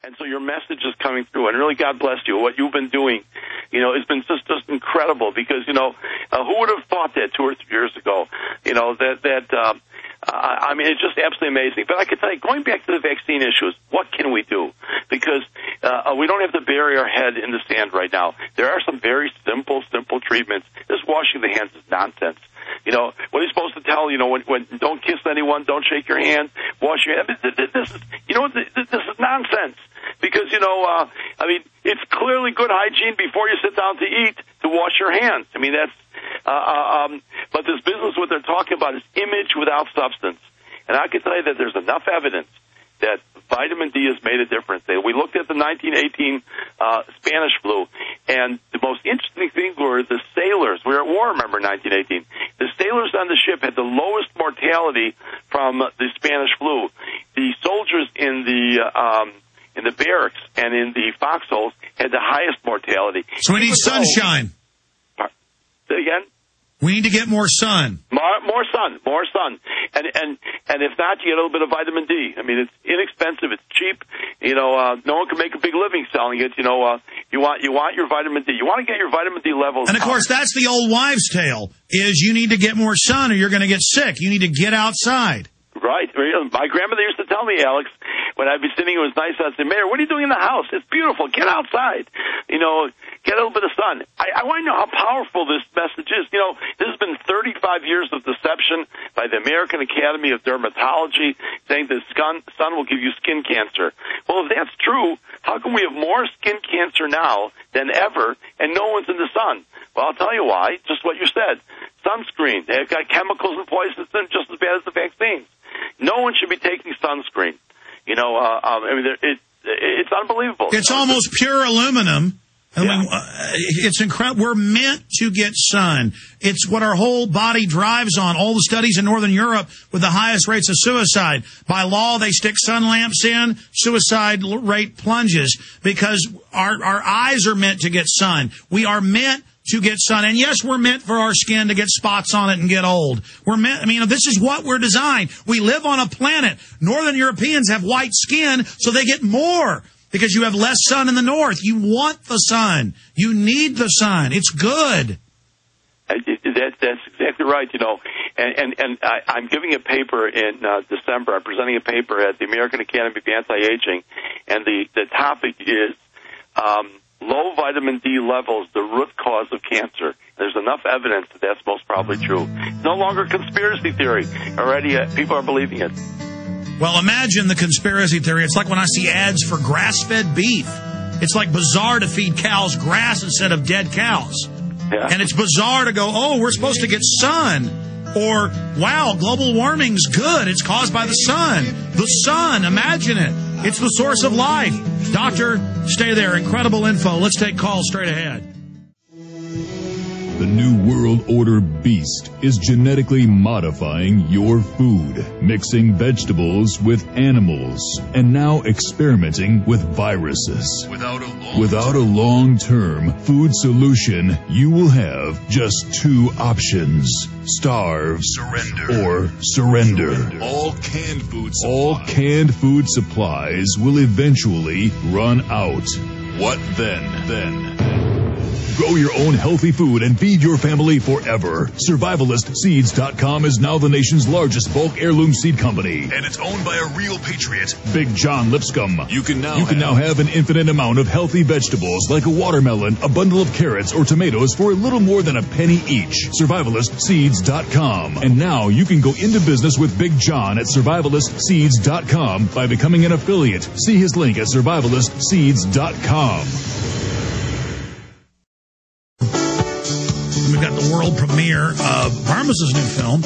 And so your message is coming through, and really, God bless you. What you've been doing, has been just incredible. Because who would have thought that 2 or 3 years ago? I mean, it's just absolutely amazing. But I can tell you, going back to the vaccine issues, what can we do? Because we don't have to bury our head in the sand right now. There are some very simple treatments. This washing the hands is nonsense. What are you supposed to tell? When don't kiss anyone, don't shake your hand, wash your hands. This is nonsense. Because I mean, it's clearly good hygiene before you sit down to eat to wash your hands. I mean, that's. But this business, what they're talking about, is image without substance. And I can tell you that there's enough evidence that vitamin D has made a difference. We looked at the 1918 Spanish flu, and the most interesting thing were the sailors. We were at war, remember, 1918. The sailors on the ship had the lowest mortality from the Spanish flu. The soldiers in the barracks and in the foxholes had the highest mortality. So we need sunshine. Say again? We need to get more sun. More sun. And if not, you get a little bit of vitamin D. I mean, it's inexpensive. It's cheap. No one can make a big living selling it. You want your vitamin D. You want to get your vitamin D levels. And of course, that's the old wives' tale: is you need to get more sun, or you're going to get sick. You need to get outside. Right. My grandmother used to tell me, Alex, when I'd be sitting, it was nice. I'd say, Mayor, what are you doing in the house? It's beautiful. Get outside. Get a little bit of sun. I want to know how powerful this message is. This has been 35 years of deception by the American Academy of Dermatology, saying that sun will give you skin cancer. Well, if that's true, how can we have more skin cancer now than ever, and no one's in the sun? Well, I'll tell you why. Just what you said. Sunscreen. They've got chemicals and poisons in just as bad as the vaccines. No one should be taking sunscreen. It's unbelievable. It's almost pure aluminum. Yeah. It's incredible. We're meant to get sun. It's what our whole body drives on. All the studies in Northern Europe with the highest rates of suicide. By law, they stick sun lamps in. Suicide rate plunges because our eyes are meant to get sun. We are meant to get sun. And yes, we're meant for our skin to get spots on it and get old. This is what we're designed. We live on a planet. Northern Europeans have white skin, so they get more because you have less sun in the north. You want the sun. You need the sun. It's good. That's exactly right, And I'm giving a paper in December. I'm presenting a paper at the American Academy of Anti-Aging, and the topic is low vitamin D levels, the root cause of cancer. There's enough evidence that that's most probably true. It's no longer conspiracy theory. Already, people are believing it. Well, imagine the conspiracy theory. It's like when I see ads for grass-fed beef. It's like bizarre to feed cows grass instead of dead cows. Yeah. And it's bizarre to go, we're supposed to get sun. Or, wow, global warming's good. It's caused by the sun. The sun, imagine it. It's the source of life. Doctor, stay there. Incredible info. Let's take calls straight ahead. The New World Order beast is genetically modifying your food, mixing vegetables with animals, and now experimenting with viruses. Without a long-term food solution, you will have just two options: starve, surrender. All canned food supplies will eventually run out. What then? Grow your own healthy food and feed your family forever. SurvivalistSeeds.com is now the nation's largest bulk heirloom seed company, and it's owned by a real patriot, Big John Lipscomb. You can now have an infinite amount of healthy vegetables like a watermelon, a bundle of carrots, or tomatoes for a little more than a penny each. SurvivalistSeeds.com. And now you can go into business with Big John at SurvivalistSeeds.com by becoming an affiliate. See his link at SurvivalistSeeds.com. We've got the world premiere of Varmus's new film,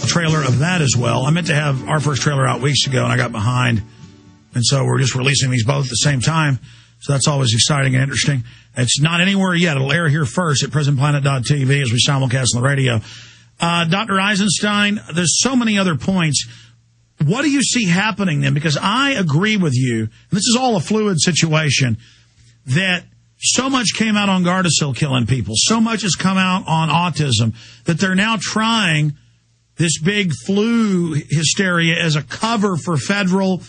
trailer of that as well. I meant to have our first trailer out weeks ago, and I got behind. And so we're just releasing these both at the same time. So that's always exciting and interesting. It's not anywhere yet. It'll air here first at PrisonPlanet.tv as we simulcast on the radio. Dr. Eisenstein, there's so many other points. What do you see happening then? Because I agree with you, and this is all a fluid situation, that so much came out on Gardasil killing people. So much has come out on autism that they're now trying this big flu hysteria as a cover for federal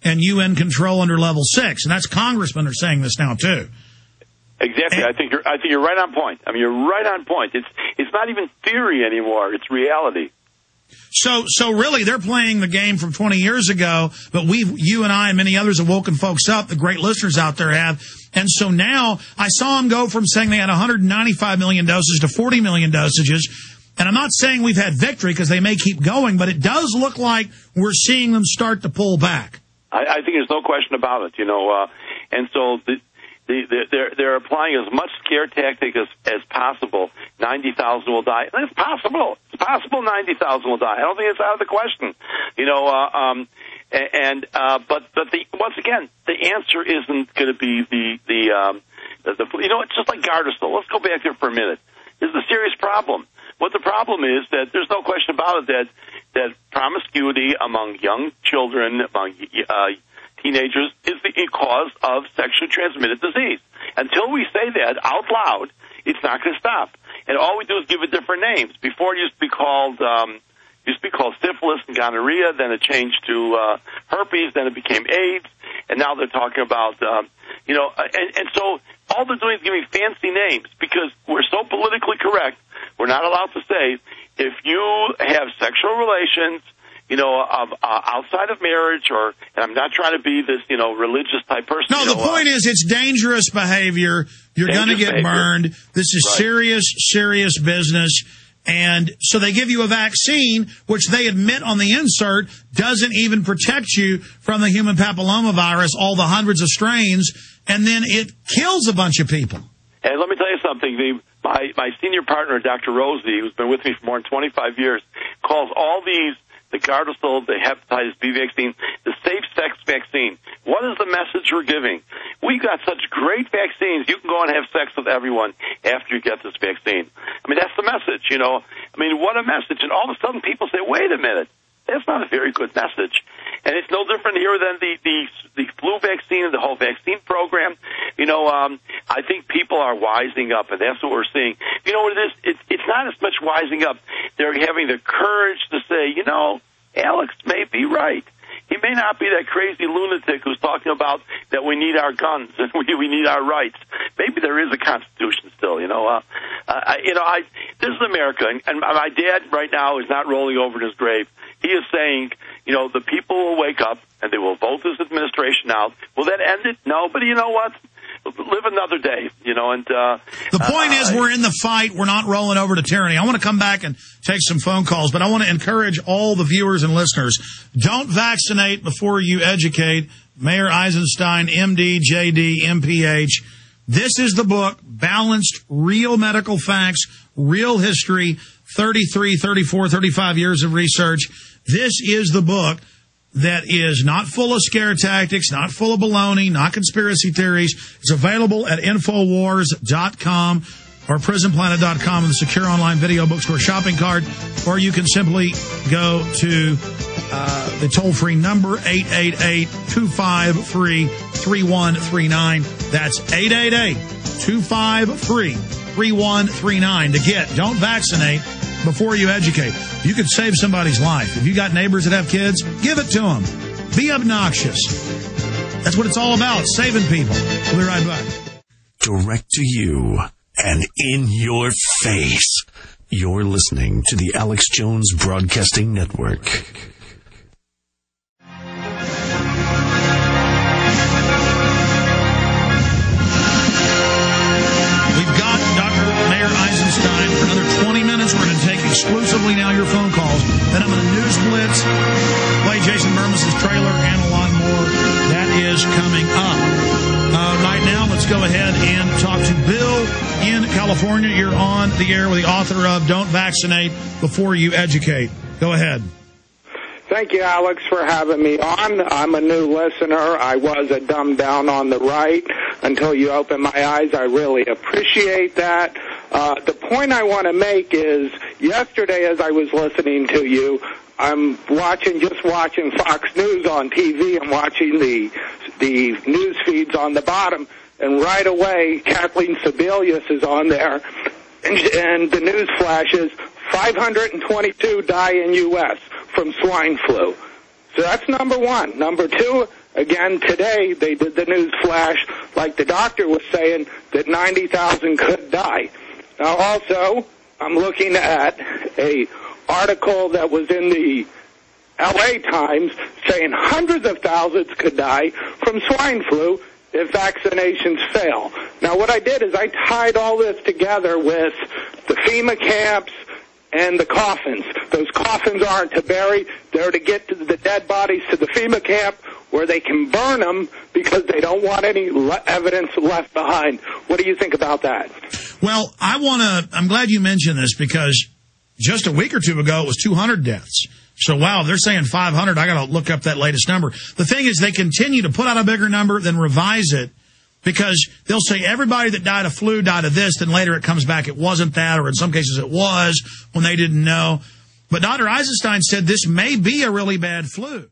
and UN control under level 6. And that's congressmen are saying this now, too. Exactly. I think you're right on point. I mean, you're right on point. It's not even theory anymore. It's reality. So really, they're playing the game from 20 years ago, but you and I and many others have woken folks up, the great listeners out there have. And so now I saw them go from saying they had 195 million doses to 40 million dosages. And I'm not saying we've had victory because they may keep going, but it does look like we're seeing them start to pull back. I think there's no question about it, and so they're applying as much scare tactic as possible. 90,000 will die. It's possible. It's possible 90,000 will die. I don't think it's out of the question. But once again, the answer isn't going to be it's just like Gardasil. Let's go back there for a minute. This is a serious problem. What the problem is that there's no question about it that promiscuity among young children, among teenagers, is the cause of sexually transmitted disease. Until we say that out loud, it's not going to stop. And all we do is give it different names. Before it used to be called syphilis and gonorrhea, then it changed to herpes, then it became AIDS, and now they're talking about and so all they're doing is giving fancy names because we're so politically correct. We're not allowed to say if you have sexual relations, outside of marriage, and I'm not trying to be this, religious type person. No, the point is it's dangerous behavior. You're going to get burned. This is serious business. And so they give you a vaccine, which they admit on the insert doesn't even protect you from the human papillomavirus, all the hundreds of strains, and then it kills a bunch of people. And let me tell you something. My senior partner, Dr. Rosie, who's been with me for more than 25 years, calls all these, the Gardasil, the hepatitis B vaccine, the safe sex vaccine. What is the message we're giving? We got such great vaccines. You can go and have sex with everyone after you get this vaccine. I mean, that's the message, what a message. And all of a sudden people say, wait a minute, that's not a very good message. And it's no different here than the flu vaccine and the whole vaccine program. I think people are wising up, and that's what we're seeing. You know what it is? It's not as much wising up. They're having the courage to say, Alex may be right. He may not be that crazy lunatic who's talking about that we need our guns and we need our rights. Maybe there is a constitution still, this is America, and my dad right now is not rolling over in his grave. He is saying, the people will wake up and they will vote this administration out. Will that end it? No, but you know what? Live another day, and the point is we're in the fight. We're not rolling over to tyranny. I want to come back and take some phone calls, but I want to encourage all the viewers and listeners. Don't vaccinate before you educate. Mayor Eisenstein, MD, JD, MPH. This is the book, Balanced, Real Medical Facts, Real History, 33, 34, 35 years of research. This is the book that is not full of scare tactics, not full of baloney, not conspiracy theories. It's available at Infowars.com or PrisonPlanet.com in the secure online video bookstore shopping cart, or you can simply go to the toll-free number, 888-253-3139. That's 888-253-3139 to get. Don't vaccinate before you educate. You could save somebody's life. If you got neighbors that have kids, give it to them. Be obnoxious. That's what it's all about, saving people. We'll be right back. Direct to you and in your face. You're listening to the Alex Jones Broadcasting Network. We've got Dr. Mayor Eisenstein for another 20 minutes. We're going to take exclusively now your phone calls. Then I'm going to news blitz, play Jason Burmis' trailer, and a lot more. That is coming up. Right now, let's go ahead and talk to Bill in California. You're on the air with the author of Don't Vaccinate Before You Educate. Go ahead. Thank you, Alex, for having me on. I'm a new listener. I was a dumb down on the right until you opened my eyes. I really appreciate that. The point I want to make is yesterday as I was listening to you, I'm watching Fox News on TV and watching the news feeds on the bottom, and right away Kathleen Sebelius is on there, and the news flashes 522 die in U.S. from swine flu. So that's number one. Number two, Again, today they did the news flash, like the doctor was saying, that 90,000 could die. Now, also, I'm looking at a article that was in the L.A. Times saying hundreds of thousands could die from swine flu if vaccinations fail. Now, what I did is I tied all this together with the FEMA camps and the coffins. Those coffins aren't to bury. They're to get the dead bodies to the FEMA camp where they can burn them because they don't want any evidence left behind. What do you think about that? Well, I'm glad you mentioned this because just a week or two ago it was 200 deaths. So, wow, they're saying 500. I got to look up that latest number. The thing is they continue to put out a bigger number, then revise it. Because they'll say everybody that died of flu died of this, then later it comes back it wasn't that, or in some cases it was when they didn't know. But Dr. Eisenstein said this may be a really bad flu.